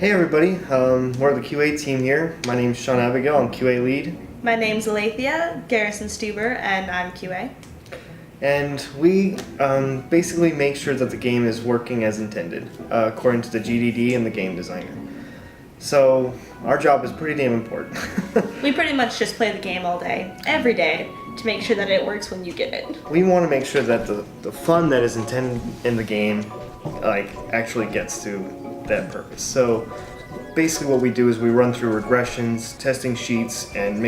Hey everybody, we're the QA team here. My name's Sean Abigail, I'm QA lead. My name's Alethea Garrison Stuber, and I'm QA. And we basically make sure that the game is working as intended, according to the GDD and the game designer. So our job is pretty damn important. We pretty much just play the game all day, every day, to make sure that it works when you get it. We want to make sure that the fun that is intended in the game actually gets to that purpose. So basically what we do is we run through regressions, testing sheets, and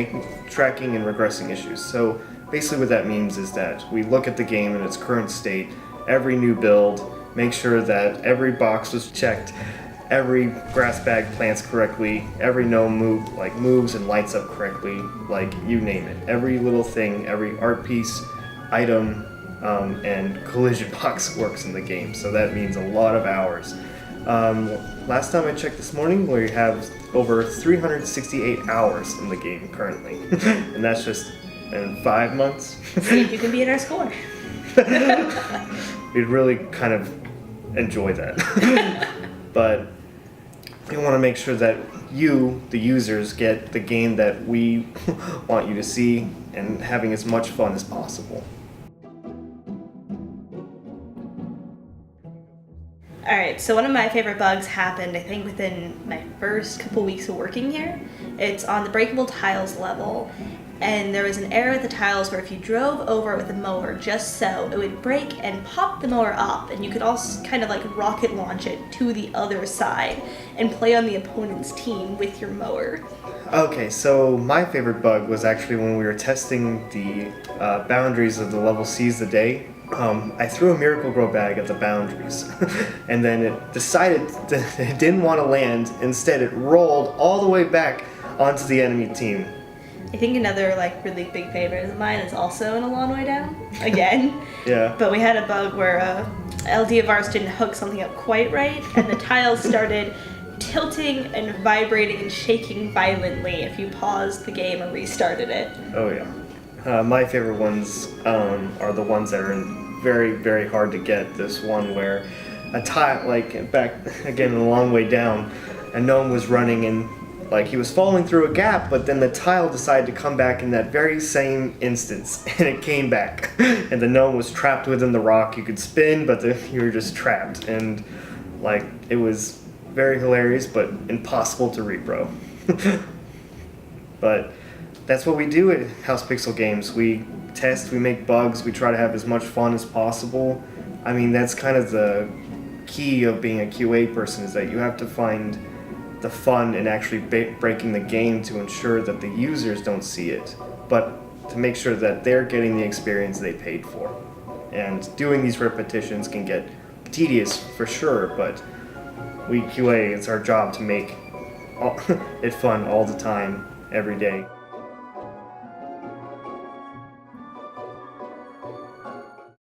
tracking and regressing issues. So basically what that means is that we look at the game in its current state, every new build, make sure that every box was checked, every grass bag plants correctly, every gnome moves and lights up correctly, you name it. Every little thing, every art piece, item, and collision box works in the game. So that means a lot of hours. Last time I checked this morning, we have over 368 hours in the game currently. And that's just in 5 months. See if you can beat our score. We'd really kind of enjoy that. But we want to make sure that you, the users, get the game that we want you to see and having as much fun as possible. Alright, so one of my favorite bugs happened, I think, within my first couple weeks of working here. It's on the breakable tiles level, and there was an error with the tiles where if you drove over it with a mower just so, it would break and pop the mower up, and you could also kind of rocket launch it to the other side and play on the opponent's team with your mower. Okay, so my favorite bug was actually when we were testing the boundaries of the level Seize the Day. I threw a Miracle Grow bag at the boundaries, and then it decided that it didn't want to land. Instead, it rolled all the way back onto the enemy team. I think another really big favorite of mine is also in a long way down, again. Yeah. But we had a bug where LD of ours didn't hook something up quite right, and the tiles started tilting and vibrating and shaking violently if you paused the game and restarted it. Oh yeah. My favorite ones are the ones that are very, very hard to get. This one where a tile, back again a long way down, a gnome was running and he was falling through a gap, but then the tile decided to come back in that very same instance, and it came back, and the gnome was trapped within the rock. You could spin, but you were just trapped, and it was very hilarious, but impossible to repro. But that's what we do at House Pixel Games. We test, we make bugs, we try to have as much fun as possible. I mean, that's kind of the key of being a QA person, is that you have to find the fun in actually breaking the game to ensure that the users don't see it, but to make sure that they're getting the experience they paid for. And doing these repetitions can get tedious for sure, but we QA, it's our job to make it fun all the time, every day.